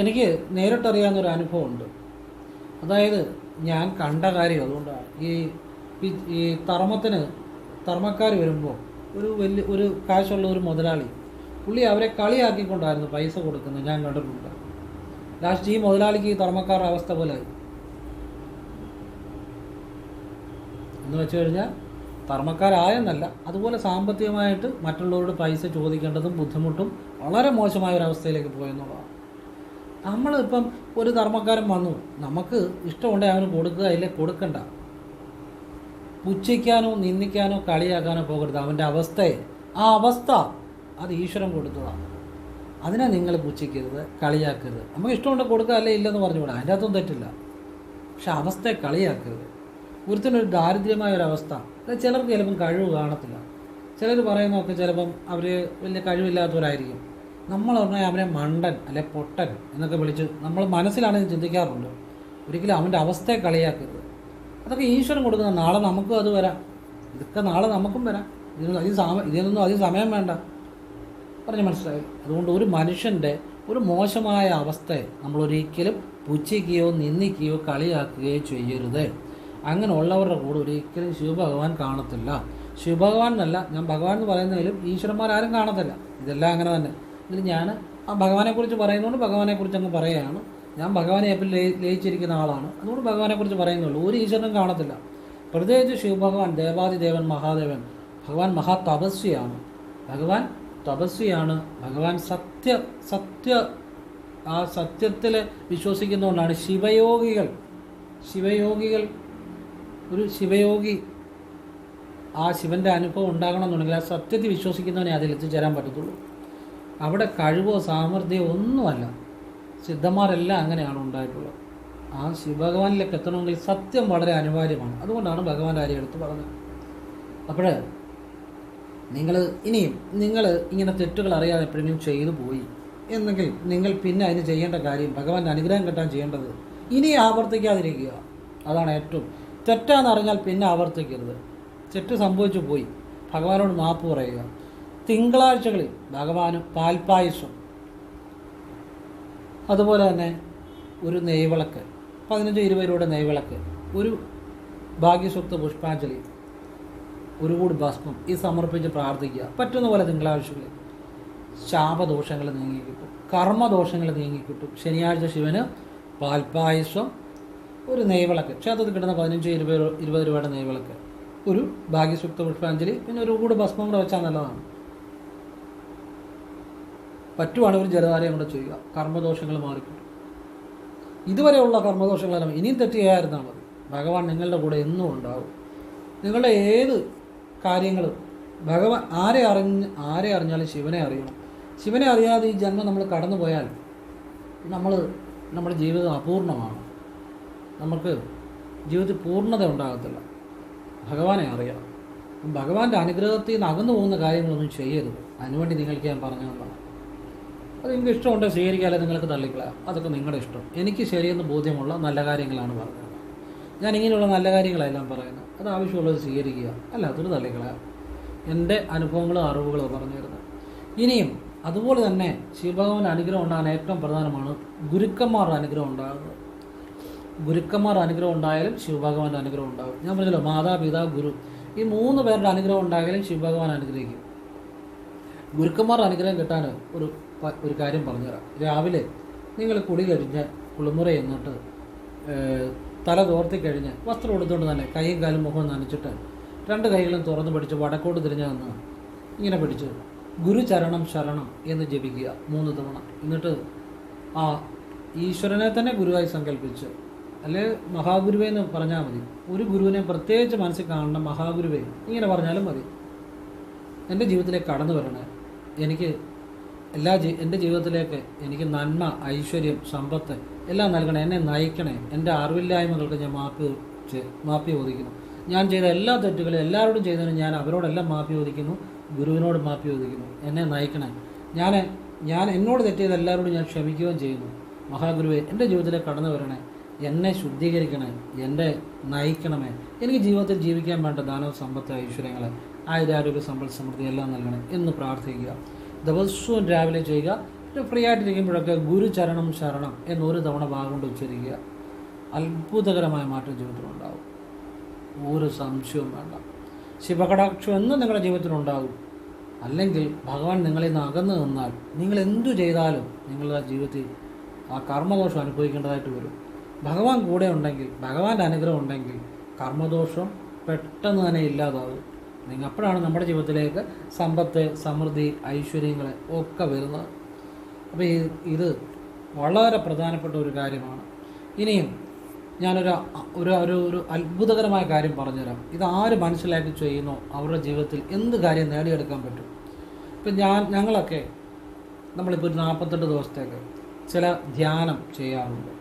എനിക്ക് നേരിട്ടറിയാവുന്നൊരു അനുഭവമുണ്ട്. അതായത് ഞാൻ കണ്ട കാര്യം. അതുകൊണ്ടാണ് ഈ തർമ്മക്കാർ വരുമ്പോൾ ഒരു കാശുള്ള ഒരു മുതലാളി, പുള്ളി അവരെ കളിയാക്കിക്കൊണ്ടായിരുന്നു പൈസ കൊടുക്കുന്നത് ഞാൻ കണ്ടിട്ടുണ്ട്. ലാസ്റ്റ് ഈ മുതലാളിക്ക് ഈ തർമ്മക്കാരുടെ അവസ്ഥ പോലെ ആയി. എന്ന് വെച്ച് കഴിഞ്ഞാൽ തർമ്മക്കാരായെന്നല്ല, അതുപോലെ സാമ്പത്തികമായിട്ട് മറ്റുള്ളവരോട് പൈസ ചോദിക്കേണ്ടതും ബുദ്ധിമുട്ടും വളരെ മോശമായ ഒരവസ്ഥയിലേക്ക് പോയെന്നുള്ളതാണ്. നമ്മളിപ്പം ഒരു ധർമ്മക്കാരൻ വന്നു, നമുക്ക് ഇഷ്ടമുണ്ടെങ്കിൽ അവന് കൊടുക്കുക, ഇല്ലേ കൊടുക്കണ്ട. പുച്ഛിക്കാനോ നിന്ദിക്കാനോ കളിയാക്കാനോ പോകരുത് അവൻ്റെ അവസ്ഥയെ. ആ അവസ്ഥ അത് ഈശ്വരൻ കൊടുത്തതാണ്. അതിനെ നിങ്ങൾ പുച്ഛിക്കരുത്, കളിയാക്കരുത്. നമുക്ക് ഇഷ്ടമുണ്ടെങ്കിൽ കൊടുക്കുക, അല്ലേ ഇല്ലെന്ന് പറഞ്ഞുകൂടാ, അതിൻ്റെ അകത്തും തെറ്റില്ല. പക്ഷെ അവസ്ഥയെ കളിയാക്കരുത്. ഒരുത്തിനൊരു ദാരിദ്ര്യമായ ഒരവസ്ഥ, ചിലർക്ക് ചിലപ്പം കഴിവ് കാണത്തില്ല. ചിലർ പറയുന്നതൊക്കെ ചിലപ്പം അവർ വലിയ കഴിവില്ലാത്തവരായിരിക്കും. നമ്മൾ പറഞ്ഞാൽ അവനെ മണ്ടൻ അല്ലെ പൊട്ടൻ എന്നൊക്കെ വിളിച്ച് നമ്മൾ മനസ്സിലാണെങ്കിൽ ചിന്തിക്കാറുണ്ട്. ഒരിക്കലും അവൻ്റെ അവസ്ഥയെ കളിയാക്കരുത്. അതൊക്കെ ഈശ്വരൻ കൊടുക്കുന്ന, നാളെ നമുക്കും അത് വരാം. ഇതൊക്കെ നാളെ നമുക്കും വരാം. ഇതിനൊന്നും അധികം സമയം വേണ്ട. പറഞ്ഞ് മനസ്സിലായി. അതുകൊണ്ട് ഒരു മനുഷ്യൻ്റെ ഒരു മോശമായ അവസ്ഥയെ നമ്മളൊരിക്കലും പുച്ഛിക്കുകയോ നിന്ദിക്കുകയോ കളിയാക്കുകയോ ചെയ്യരുത്. അങ്ങനെ ഉള്ളവരുടെ കൂടെ ഒരിക്കലും ശിവഭഗവാൻ കാണത്തില്ല. ശിവഭഗവാൻ എന്നല്ല, ഞാൻ ഭഗവാൻ എന്ന് പറയുന്നതിലും ഈശ്വരന്മാരാരും കാണത്തില്ല. ഇതെല്ലാം അങ്ങനെ തന്നെ. ഇതിൽ ഞാൻ ആ ഭഗവാനെക്കുറിച്ച് പറയുന്നതുകൊണ്ട് ഭഗവാനെക്കുറിച്ച് അങ്ങ് പറയുകയാണ്. ഞാൻ ഭഗവാനെ എപ്പോഴും ലയിച്ചിരിക്കുന്ന ആളാണ്, അതുകൊണ്ട് ഭഗവാനെക്കുറിച്ച് പറയുന്നുള്ളൂ. ഒരു ഈശ്വരനും കാണത്തില്ല. പ്രത്യേകിച്ച് ശിവഭഗവാൻ, ദേവാദിദേവൻ, മഹാദേവൻ, ഭഗവാൻ മഹാതപസ്വിയാണ്. ഭഗവാൻ തപസ്വിയാണ്. ഭഗവാൻ ആ സത്യത്തിൽ വിശ്വസിക്കുന്നതുകൊണ്ടാണ് ശിവയോഗികൾ ഒരു ശിവയോഗി ആ ശിവൻ്റെ അനുഭവം ഉണ്ടാകണമെന്നുണ്ടെങ്കിൽ ആ സത്യത്തിൽ വിശ്വസിക്കുന്നവനെ അതിൽ എത്തിച്ചേരാൻ പറ്റത്തുള്ളൂ. അവിടെ കഴിവോ സാമർഥ്യമോ ഒന്നുമല്ല. സിദ്ധന്മാരെല്ലാം അങ്ങനെയാണ് ഉണ്ടായിട്ടുള്ളത്. ആ ശിവഭഗവാനിലേക്ക് എത്തണമെങ്കിൽ സത്യം വളരെ അനിവാര്യമാണ്. അതുകൊണ്ടാണ് ഭഗവാന്റെ കാര്യം എടുത്ത് പറഞ്ഞത്. അപ്പോൾ നിങ്ങൾ ഇങ്ങനെ തെറ്റുകൾ അറിയാതെ എപ്പോഴെങ്കിലും ചെയ്തു പോയി എന്നെങ്കിൽ നിങ്ങൾ പിന്നെ അതിന് ചെയ്യേണ്ട കാര്യം ഭഗവാന്റെ അനുഗ്രഹം കിട്ടാൻ ചെയ്യേണ്ടത് ഇനി ആവർത്തിക്കാതിരിക്കുക. അതാണ് ഏറ്റവും. തെറ്റാന്ന് അറിഞ്ഞാൽ പിന്നെ ആവർത്തിക്കരുത്. തെറ്റ് സംഭവിച്ചു പോയി, ഭഗവാനോട് മാപ്പ് പറയുക. തിങ്കളാഴ്ചകളിൽ ഭഗവാന് പാൽപ്പായസം, അതുപോലെ തന്നെ ഒരു നെയ്വിളക്ക്, 15-20 രൂപയുടെ നെയ്വിളക്ക്, ഒരു ഭാഗ്യസൂക്ത പുഷ്പാഞ്ജലി, ഒരു കൂടി ഭസ്മം ഈ സമർപ്പിച്ച് പ്രാർത്ഥിക്കുക. പറ്റുന്ന പോലെ തിങ്കളാഴ്ചകളിൽ ശാപദോഷങ്ങൾ നീങ്ങിക്കിട്ടും, കർമ്മദോഷങ്ങൾ നീങ്ങിക്കിട്ടും. ശനിയാഴ്ച ശിവന് പാൽപ്പായസം, ഒരു നെയ്വിളക്ക്, ക്ഷേത്രത്തിൽ കിട്ടുന്ന 15-20 രൂപയുടെ നെയ്വിളക്ക്, ഒരു ഭാഗ്യസൂക്ത പുഷ്പാഞ്ജലി, പിന്നെ ഒരു കൂടി ഭസ്മം കൂടെ വെച്ചാൽ നല്ലതാണ്. പറ്റുവാണെങ്കിൽ ഒരു ജലധാരയും കൂടെ ചെയ്യുക. കർമ്മദോഷങ്ങൾ മാറിക്കിട്ടും. ഇതുവരെയുള്ള കർമ്മദോഷങ്ങളെല്ലാം ഇനിയും തെറ്റ് ചെയ്യാതിരുന്നാൽ മതി. ഭഗവാൻ നിങ്ങളുടെ കൂടെ എന്നും ഉണ്ടാവും. നിങ്ങളുടെ ഏത് കാര്യങ്ങളും ഭഗവാൻ ആരെ അറിഞ്ഞാലും ശിവനെ അറിയണം. ശിവനെ അറിയാതെ ഈ ജന്മം നമ്മൾ കടന്നു പോയാൽ നമ്മുടെ ജീവിതം അപൂർണമാണ്. നമുക്ക് ജീവിതത്തിൽ പൂർണ്ണത ഉണ്ടാകത്തില്ല. ഭഗവാനെ അറിയണം. ഭഗവാന്റെ അനുഗ്രഹത്തിൽ നിന്ന് അകന്നു പോകുന്ന കാര്യങ്ങളൊന്നും ചെയ്യരുത്. അതിനുവേണ്ടി നിങ്ങൾക്ക് ഞാൻ പറഞ്ഞതാണ്. അത് നിങ്ങൾക്ക് ഇഷ്ടമുണ്ടെങ്കിൽ സ്വീകരിക്കാതെ നിങ്ങൾക്ക് തള്ളിക്കളയാം. അതൊക്കെ നിങ്ങളുടെ ഇഷ്ടം. എനിക്ക് ശരിയെന്ന് ബോധ്യമുള്ള നല്ല കാര്യങ്ങളാണ് പറഞ്ഞത്. ഞാൻ ഇങ്ങനെയുള്ള നല്ല കാര്യങ്ങളെല്ലാം പറയുന്നത്. അത് ആവശ്യമുള്ളത് സ്വീകരിക്കുക, അല്ലാത്തൊരു തള്ളിക്കളയാം. എൻ്റെ അനുഭവങ്ങളും അറിവുകളും പറഞ്ഞു തരുന്നത്. ഇനിയും അതുപോലെ തന്നെ ശിവഭഗവാന്റെ അനുഗ്രഹം ഉണ്ടാകാൻ ഏറ്റവും പ്രധാനമാണ് ഗുരുക്കന്മാരുടെ അനുഗ്രഹം ഉണ്ടാകുന്നത്. ഗുരുക്കന്മാരുടെ അനുഗ്രഹം ഉണ്ടായാലും ശിവഭഗവാന്റെ അനുഗ്രഹം ഉണ്ടാകും. ഞാൻ പറഞ്ഞല്ലോ, മാതാപിതാ ഗുരു, ഈ 3 പേരുടെ അനുഗ്രഹം ഉണ്ടായാലും ശിവഭഗവാൻ അനുഗ്രഹിക്കും. ഗുരുക്കന്മാരുടെ അനുഗ്രഹം കിട്ടാൻ ഒരു കാര്യം പറഞ്ഞുതരാം. രാവിലെ നിങ്ങൾ കുളി കഴിഞ്ഞ് കുളിമുറ എന്നിട്ട് തല തോർത്തി കഴിഞ്ഞ് വസ്ത്രം എടുത്തുകൊണ്ട് തന്നെ കൈയും കാലും മുഖവും നനച്ചിട്ട് 2 കൈകളും തുറന്ന് പിടിച്ച് വടക്കോട്ട് തിരിഞ്ഞു നിന്ന് ഇങ്ങനെ പിടിച്ച് ഗുരുചരണം ശരണം എന്ന് ജപിക്കുക 3 തവണ. എന്നിട്ട് ആ ഈശ്വരനെ തന്നെ ഗുരുവായി സങ്കല്പിച്ച്, അല്ലെ മഹാഗുരുവേ എന്ന് പറഞ്ഞാൽ മതി. ഒരു ഗുരുവിനെ പ്രത്യേകിച്ച് മനസ്സിൽ കാണണം, മഹാഗുരുവേ ഇങ്ങനെ പറഞ്ഞാലും മതി. എൻ്റെ ജീവിതത്തിലേക്ക് കടന്നു വരണേ, എനിക്ക് എൻ്റെ ജീവിതത്തിലേക്ക് എനിക്ക് നന്മ, ഐശ്വര്യം, സമ്പത്ത് എല്ലാം നൽകണേ, എന്നെ നയിക്കണേ, എൻ്റെ അറിവില്ലായ്മകൾക്ക് ഞാൻ മാപ്പി ചോദിക്കുന്നു. ഞാൻ ചെയ്ത എല്ലാ തെറ്റുകളും എല്ലാവരോടും ചെയ്തതിനും ഞാൻ അവരോടെല്ലാം മാപ്പി ചോദിക്കുന്നു, ഗുരുവിനോട് മാപ്പി ചോദിക്കുന്നു. എന്നെ നയിക്കണേ, ഞാൻ എന്നോട് തെറ്റിയത് എല്ലാവരോടും ഞാൻ ക്ഷമിക്കുകയും ചെയ്യുന്നു. മഹാഗുരുവേ, എൻ്റെ ജീവിതത്തിലേക്ക് കടന്നു വരണേ, എന്നെ ശുദ്ധീകരിക്കണേ, എന്നെ നയിക്കണമേ, എനിക്ക് ജീവിതത്തിൽ ജീവിക്കാൻ വേണ്ട ദാനവും സമ്പത്ത് ഐശ്വര്യങ്ങളെ ആയുരാരോഗ്യ സമ്പൽ സമൃദ്ധി എല്ലാം നൽകണേ എന്ന് പ്രാർത്ഥിക്കുക. ദിവസവും രാവിലെ ചെയ്യുക. ഫ്രീ ആയിട്ടിരിക്കുമ്പോഴൊക്കെ ഗുരുചരണം ശരണം എന്നൊരു തവണ ഭാഗം ഉച്ചരിക്കുക. അത്ഭുതകരമായ മാറ്റം ജീവിതത്തിലുണ്ടാകും. ഒരു സംശയവും വേണ്ട. ശിവകടാക്ഷം എന്നും നിങ്ങളുടെ ജീവിതത്തിലുണ്ടാകും. അല്ലെങ്കിൽ ഭഗവാൻ നിങ്ങളിൽ നിന്ന് അകന്നു നിന്നാൽ നിങ്ങൾ എന്തു ചെയ്താലും നിങ്ങളുടെ ജീവിതത്തിൽ ആ കർമ്മദോഷം അനുഭവിക്കേണ്ടതായിട്ട് വരും. ഭഗവാൻ കൂടെ ഉണ്ടെങ്കിൽ, ഭഗവാന്റെ അനുഗ്രഹം ഉണ്ടെങ്കിൽ കർമ്മദോഷം പെട്ടെന്ന് തന്നെ ഇല്ലാതാവും. അപ്പോഴാണ് നമ്മുടെ ജീവിതത്തിലേക്ക് സമ്പത്ത്, സമൃദ്ധി, ഐശ്വര്യങ്ങൾ ഒക്കെ വരുന്നത്. അപ്പോൾ ഇത് വളരെ പ്രധാനപ്പെട്ട ഒരു കാര്യമാണ്. ഇനിയും ഞാനൊരു അത്ഭുതകരമായ കാര്യം പറഞ്ഞുതരാം. ഇത് ആര് മനസ്സിലാക്കി ചെയ്യുന്നോ അവരുടെ ജീവിതത്തിൽ എന്ത് കാര്യം നേടിയെടുക്കാൻ പറ്റും. ഇപ്പം ഞങ്ങളൊക്കെ നമ്മളിപ്പോൾ ഒരു 48 ദിവസത്തേക്ക് ചില ധ്യാനം ചെയ്യാറുണ്ട്.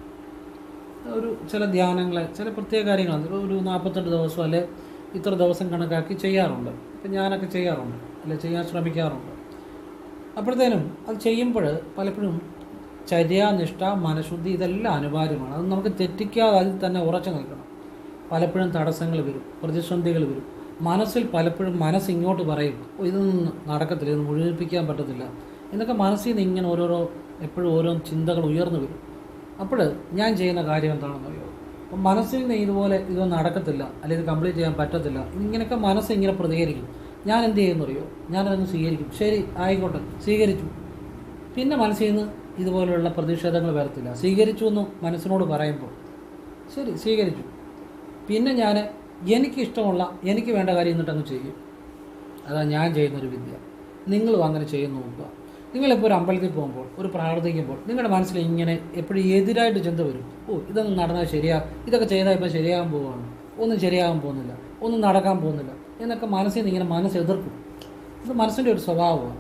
ചില ധ്യാനങ്ങൾ, ചില പ്രത്യേക കാര്യങ്ങൾ ഒരു 48 ദിവസം അല്ലെ ഇത്ര ദിവസം കണക്കാക്കി ചെയ്യാറുണ്ട്. ഇപ്പം ഞാനൊക്കെ ചെയ്യാറുണ്ട്, അല്ലെ ചെയ്യാൻ ശ്രമിക്കാറുണ്ട്. അപ്പോഴത്തേനും അത് ചെയ്യുമ്പോൾ പലപ്പോഴും ചര്യാനിഷ്ഠ, മനഃശുദ്ധി ഇതെല്ലാം അനിവാര്യമാണ്. അത് നമുക്ക് തെറ്റിക്കാതെ അതിൽ തന്നെ ഉറച്ചു നിൽക്കണം. പലപ്പോഴും തടസ്സങ്ങൾ വരും, പ്രതിസന്ധികൾ വരും. മനസ്സിൽ പലപ്പോഴും ഇങ്ങോട്ട് പറയും, ഇതൊന്നും നടക്കത്തില്ല, ഇത് മുഴുമിപ്പിക്കാൻ പറ്റത്തില്ല, എന്നൊക്കെ മനസ്സിൽ നിന്ന് ഇങ്ങനെ ഓരോരോ എപ്പോഴും ഓരോ ചിന്തകൾ ഉയർന്നു വരും. അപ്പോൾ ഞാൻ ചെയ്യുന്ന കാര്യം എന്താണെന്നറിയോ? അപ്പം മനസ്സിൽ നിന്ന് ഇതുപോലെ ഇതൊന്നും നടക്കത്തില്ല, അല്ലെങ്കിൽ ഇത് കംപ്ലീറ്റ് ചെയ്യാൻ പറ്റത്തില്ല, ഇങ്ങനെയൊക്കെ മനസ്സ് ഇങ്ങനെ പ്രതികരിക്കും. ഞാൻ എന്ത് ചെയ്യുന്നറിയോ? ഞാനതൊന്ന് സ്വീകരിക്കും. ശരി, ആയിക്കോട്ടെ, സ്വീകരിച്ചു. പിന്നെ മനസ്സിൽ നിന്ന് ഇതുപോലെയുള്ള പ്രതിഷേധങ്ങൾ വരത്തില്ല. സ്വീകരിച്ചു എന്ന് മനസ്സിനോട് പറയുമ്പോൾ ശരി സ്വീകരിച്ചു. പിന്നെ ഞാൻ എനിക്കിഷ്ടമുള്ള എനിക്ക് വേണ്ട കാര്യം എന്നിട്ടങ്ങ് ചെയ്യും. അതാണ് ഞാൻ ചെയ്യുന്നൊരു വിദ്യ. നിങ്ങളും അങ്ങനെ ചെയ്യുന്ന നോക്കുക. നിങ്ങളിപ്പോൾ ഒരു അമ്പലത്തിൽ പോകുമ്പോൾ, ഒരു പ്രാർത്ഥിക്കുമ്പോൾ നിങ്ങളുടെ മനസ്സിൽ ഇങ്ങനെ എപ്പോഴും എതിരായിട്ട് ചിന്ത വരും. ഇതൊന്നും നടന്നാൽ ഇതൊക്കെ ചെയ്താൽ ഇപ്പോൾ ശരിയാകാൻ പോവുകയാണ്, ഒന്നും ശരിയാകാൻ പോകുന്നില്ല, ഒന്നും നടക്കാൻ പോകുന്നില്ല എന്നൊക്കെ മനസ്സിൽ നിന്ന് ഇങ്ങനെ മനസ്സ് എതിർക്കും. ഇത് മനസ്സിൻ്റെ ഒരു സ്വഭാവമാണ്.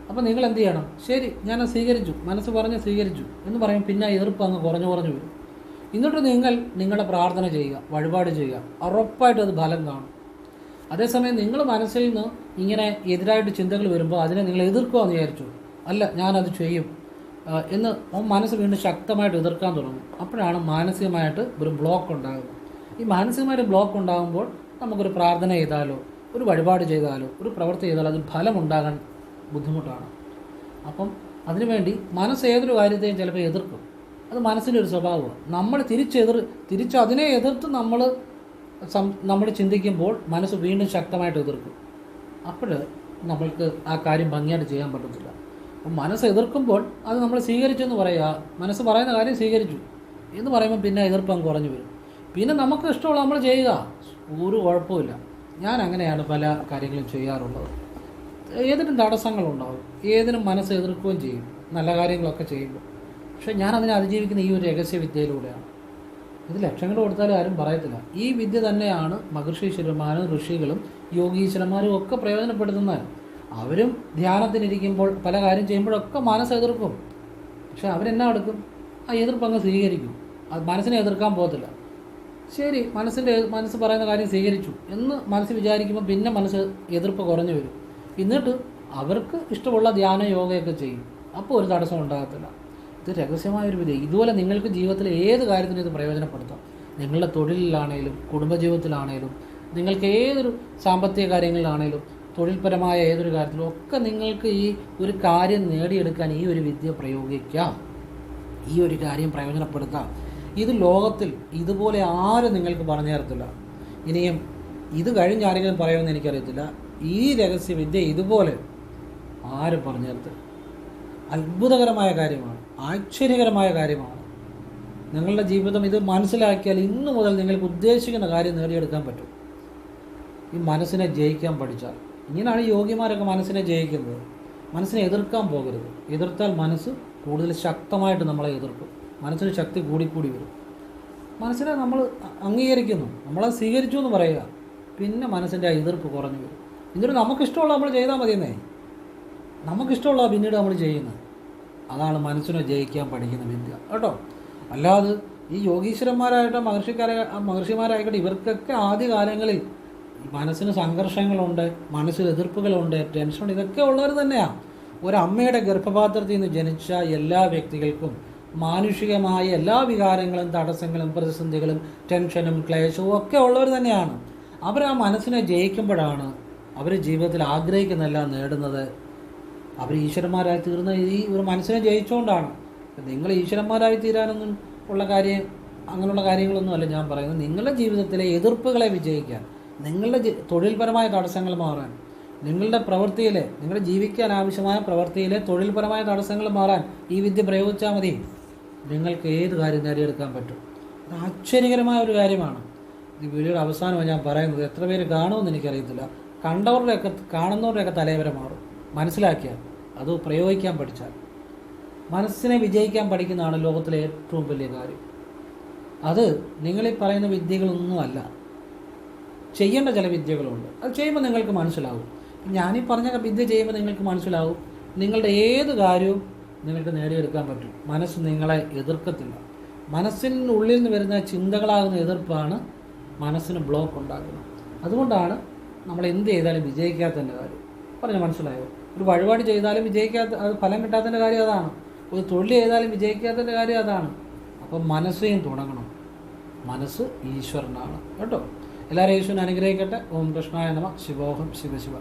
അപ്പോൾ നിങ്ങൾ എന്ത് ചെയ്യണം? ശരി, ഞാനത് സ്വീകരിച്ചു, മനസ്സ് പറഞ്ഞ് സ്വീകരിച്ചു എന്ന് പറയും. പിന്നെ എതിർപ്പ് അങ്ങ് കുറഞ്ഞു വരും. എന്നിട്ട് നിങ്ങളുടെ പ്രാർത്ഥന ചെയ്യുക, വഴിപാട് ചെയ്യുക. ഉറപ്പായിട്ടും അത് ഫലം കാണും. അതേസമയം നിങ്ങൾ മനസ്സിൽ നിന്ന് ഇങ്ങനെ എതിരായിട്ട് ചിന്തകൾ വരുമ്പോൾ അതിനെ നിങ്ങൾ എതിർക്കുകയെന്ന് വിചാരിച്ചു, അല്ല ഞാനത് ചെയ്യും എന്ന് മനസ്സ് വീണ്ടും ശക്തമായിട്ട് എതിർക്കാൻ തുടങ്ങും. അപ്പോഴാണ് മാനസികമായിട്ട് ഒരു ബ്ലോക്ക് ഉണ്ടാകുന്നത്. ഈ മാനസികമായിട്ട് ബ്ലോക്ക് ഉണ്ടാകുമ്പോൾ നമുക്കൊരു പ്രാർത്ഥന ചെയ്താലോ, ഒരു വഴിപാട് ചെയ്താലോ, ഒരു പ്രവൃത്തി ചെയ്താലോ അതിന് ഫലമുണ്ടാകാൻ ബുദ്ധിമുട്ടാണ്. അപ്പം അതിനുവേണ്ടി മനസ്സ് ഏതൊരു കാര്യത്തെയും ചിലപ്പോൾ എതിർക്കും. അത് മനസ്സിൻ്റെ ഒരു സ്വഭാവമാണ്. നമ്മൾ തിരിച്ച് അതിനെ എതിർത്ത് നമ്മൾ ചിന്തിക്കുമ്പോൾ മനസ്സ് വീണ്ടും ശക്തമായിട്ട് എതിർക്കും. അപ്പോൾ നമ്മൾക്ക് ആ കാര്യം ഭംഗിയായിട്ട് ചെയ്യാൻ പറ്റത്തില്ല. അപ്പം മനസ്സ് എതിർക്കുമ്പോൾ അത് നമ്മൾ സ്വീകരിച്ചെന്ന് പറയുക. മനസ്സ് പറയുന്ന കാര്യം സ്വീകരിച്ചു എന്ന് പറയുമ്പോൾ പിന്നെ എതിർപ്പം കുറഞ്ഞു വരും. പിന്നെ നമുക്ക് ഇഷ്ടമുള്ള നമ്മൾ ചെയ്യുക, ഒരു കുഴപ്പമില്ല. ഞാൻ അങ്ങനെയാണ് പല കാര്യങ്ങളും ചെയ്യാറുള്ളത്. ഏതിനും തടസ്സങ്ങളുണ്ടാകും, ഏതിനും മനസ്സ് എതിർക്കുകയും ചെയ്യും, നല്ല കാര്യങ്ങളൊക്കെ ചെയ്യുമ്പോൾ. പക്ഷേ ഞാനതിനെ അതിജീവിക്കുന്ന ഈ ഒരു രഹസ്യവിദ്യയിലൂടെയാണ്. ഇത് ലക്ഷങ്ങൾ കൊടുത്താലും ആരും പറയത്തില്ല. ഈ വിദ്യ തന്നെയാണ് മഹർഷീശ്വരന്മാരും ഋഷികളും യോഗീശ്വരന്മാരും ഒക്കെ പ്രയോജനപ്പെടുത്തുന്നത്. അവരും ധ്യാനത്തിനിരിക്കുമ്പോൾ പല കാര്യം ചെയ്യുമ്പോഴൊക്കെ മനസ്സ് എതിർക്കും. പക്ഷെ അവരെന്നാ എടുക്കും? ആ എതിർപ്പ് അങ്ങ് സ്വീകരിക്കും. അത് മനസ്സിനെ എതിർക്കാൻ പോകത്തില്ല. ശരി, മനസ്സ് പറയുന്ന കാര്യം സ്വീകരിച്ചു എന്ന് മനസ്സ് വിചാരിക്കുമ്പോൾ പിന്നെ മനസ്സ് എതിർപ്പ് കുറഞ്ഞു വരും. എന്നിട്ട് അവർക്ക് ഇഷ്ടമുള്ള ധ്യാന യോഗയൊക്കെ ചെയ്യും. അപ്പോൾ ഒരു തടസ്സം ഉണ്ടാകത്തില്ല. ഇത് രഹസ്യമായൊരു വിദ്യ. ഇതുപോലെ നിങ്ങൾക്ക് ജീവിതത്തിലെ ഏത് കാര്യത്തിനും ഇത് പ്രയോജനപ്പെടുത്താം. നിങ്ങളുടെ തൊഴിലിലാണേലും കുടുംബജീവിതത്തിലാണേലും നിങ്ങൾക്ക് ഏതൊരു സാമ്പത്തിക കാര്യങ്ങളിലാണേലും തൊഴിൽപരമായ ഏതൊരു കാര്യത്തിലും ഒക്കെ നിങ്ങൾക്ക് ഈ ഒരു കാര്യം നേടിയെടുക്കാൻ ഈ ഒരു വിദ്യ പ്രയോഗിക്കാം. ഈ ഒരു കാര്യം പ്രയോജനപ്പെടുത്താം. ഇത് ലോകത്തിൽ ഇതുപോലെ ആരും നിങ്ങൾക്ക് പറഞ്ഞു തരത്തില്ല. ഇനിയും ഇത് കഴിഞ്ഞ് ആരെങ്കിലും പറയുമെന്ന് എനിക്കറിയത്തില്ല. ഈ രഹസ്യവിദ്യ ഇതുപോലെ ആരും പറഞ്ഞു തരത്തില്ല. അത്ഭുതകരമായ കാര്യമാണ്, ആശ്ചര്യകരമായ കാര്യമാണ്. നിങ്ങളുടെ ജീവിതം ഇത് മനസ്സിലാക്കിയാൽ ഇന്നു മുതൽ നിങ്ങൾക്ക് ഉദ്ദേശിക്കുന്ന കാര്യം നേടിയെടുക്കാൻ പറ്റും. ഈ മനസ്സിനെ ജയിക്കാൻ പഠിച്ചാൽ. ഇങ്ങനെയാണ് യോഗിമാരൊക്കെ മനസ്സിനെ ജയിക്കുന്നത്. മനസ്സിനെ എതിർക്കാൻ പോകരുത്. എതിർത്താൽ മനസ്സ് കൂടുതൽ ശക്തമായിട്ട് നമ്മളെ എതിർക്കും. മനസ്സിന് ശക്തി കൂടിക്കൂടി വരും. മനസ്സിനെ നമ്മൾ അംഗീകരിക്കുന്നു, നമ്മളത് സ്വീകരിച്ചു എന്ന് പറയുക. പിന്നെ മനസ്സിൻ്റെ ആ എതിർപ്പ് കുറഞ്ഞു വരും. എന്നിട്ട് നമുക്കിഷ്ടമുള്ള നമ്മൾ ചെയ്താൽ മതിയെന്നേ. നമുക്കിഷ്ടമുള്ള പിന്നീട് നമ്മൾ ചെയ്യുന്നത്. അതാണ് മനസ്സിനെ ജയിക്കാൻ പഠിക്കുന്ന വിദ്യ കേട്ടോ. അല്ലാതെ ഈ യോഗീശ്വരന്മാരായിട്ട് മഹർഷിമാരായിക്കോട്ടെ, ഇവർക്കൊക്കെ ആദ്യകാലങ്ങളിൽ മനസ്സിന് സംഘർഷങ്ങളുണ്ട്, മനസ്സിൽ എതിർപ്പുകളുണ്ട്, ടെൻഷൻ, ഇതൊക്കെ ഉള്ളവർ തന്നെയാണ്. ഒരമ്മയുടെ ഗർഭപാത്രത്തിൽ നിന്ന് ജനിച്ച എല്ലാ വ്യക്തികൾക്കും മാനുഷികമായ എല്ലാ വികാരങ്ങളും തടസ്സങ്ങളും പ്രതിസന്ധികളും ടെൻഷനും ക്ലേശവും ഒക്കെ ഉള്ളവർ തന്നെയാണ്. അവർ ആ മനസ്സിനെ ജയിക്കുമ്പോഴാണ് അവർ ജീവിതത്തിൽ ആഗ്രഹിക്കുന്നതെല്ലാം നേടുന്നത്. അവർ ഈശ്വരന്മാരായി തീർന്ന ഈ ഒരു മനസ്സിനെ ജയിച്ചുകൊണ്ടാണ്. നിങ്ങൾ ഈശ്വരന്മാരായി തീരാനൊന്നും ഉള്ള അങ്ങനെയുള്ള കാര്യങ്ങളൊന്നും അല്ല ഞാൻ പറയുന്നത്. നിങ്ങളുടെ ജീവിതത്തിലെ എതിർപ്പുകളെ വിജയിക്കാൻ, നിങ്ങളുടെ തൊഴിൽപരമായ തടസ്സങ്ങൾ മാറാൻ, നിങ്ങളുടെ പ്രവൃത്തിയിലെ, നിങ്ങളുടെ ജീവിക്കാൻ ആവശ്യമായ പ്രവൃത്തിയിലെ തൊഴിൽപരമായ തടസ്സങ്ങൾ മാറാൻ ഈ വിദ്യ പ്രയോഗിച്ചാൽ മതി. നിങ്ങൾക്ക് ഏത് കാര്യം നേടിയെടുക്കാൻ പറ്റും. അത് ആശ്ചര്യകരമായ ഒരു കാര്യമാണ്. ഈ വീഡിയോയുടെ അവസാനമാണ് ഞാൻ പറയുന്നത്. എത്ര പേര് കാണുമെന്ന് എനിക്കറിയത്തില്ല. കാണുന്നവരുടെയൊക്കെ തലവരെ മാറും മനസ്സിലാക്കിയാൽ, അത് പ്രയോഗിക്കാൻ പഠിച്ചാൽ. മനസ്സിനെ വിജയിക്കാൻ പഠിക്കുന്നതാണ് ലോകത്തിലെ ഏറ്റവും വലിയ കാര്യം. അത് നിങ്ങളീ പറയുന്ന വിദ്യകളൊന്നുമല്ല, ചെയ്യേണ്ട ചില വിദ്യകളുണ്ട്. അത് ചെയ്യുമ്പോൾ നിങ്ങൾക്ക് മനസ്സിലാവും. ഞാനീ പറഞ്ഞ വിദ്യ ചെയ്യുമ്പോൾ നിങ്ങൾക്ക് മനസ്സിലാവും. നിങ്ങളുടെ ഏത് കാര്യവും നിങ്ങൾക്ക് നേടിയെടുക്കാൻ പറ്റും. മനസ്സ് നിങ്ങളെ എതിർക്കത്തില്ല. മനസ്സിനുള്ളിൽ നിന്ന് വരുന്ന ചിന്തകളാകുന്ന എതിർപ്പാണ് മനസ്സിന് ബ്ലോക്ക് ഉണ്ടാക്കുന്നത്. അതുകൊണ്ടാണ് നമ്മൾ എന്ത് ചെയ്താലും വിജയിക്കാത്തതിൻ്റെ കാര്യം. പറഞ്ഞാൽ മനസ്സിലായോ? ഒരു വഴിപാട് ചെയ്താലും അത് ഫലം കിട്ടാത്തതിൻ്റെ കാര്യം അതാണ്. ഒരു തൊഴിൽ ചെയ്താലും വിജയിക്കാത്തതിൻ്റെ കാര്യം അതാണ്. അപ്പം മനസ്സേയും തുടങ്ങണം. മനസ്സ് ഈശ്വരനാണ് കേട്ടോ. എല്ലാവരും ഈശ്വരൻ അനുഗ്രഹിക്കട്ടെ. ഓം കൃഷ്ണായ നമഃ. ശിവോഹം ശിവശിവ.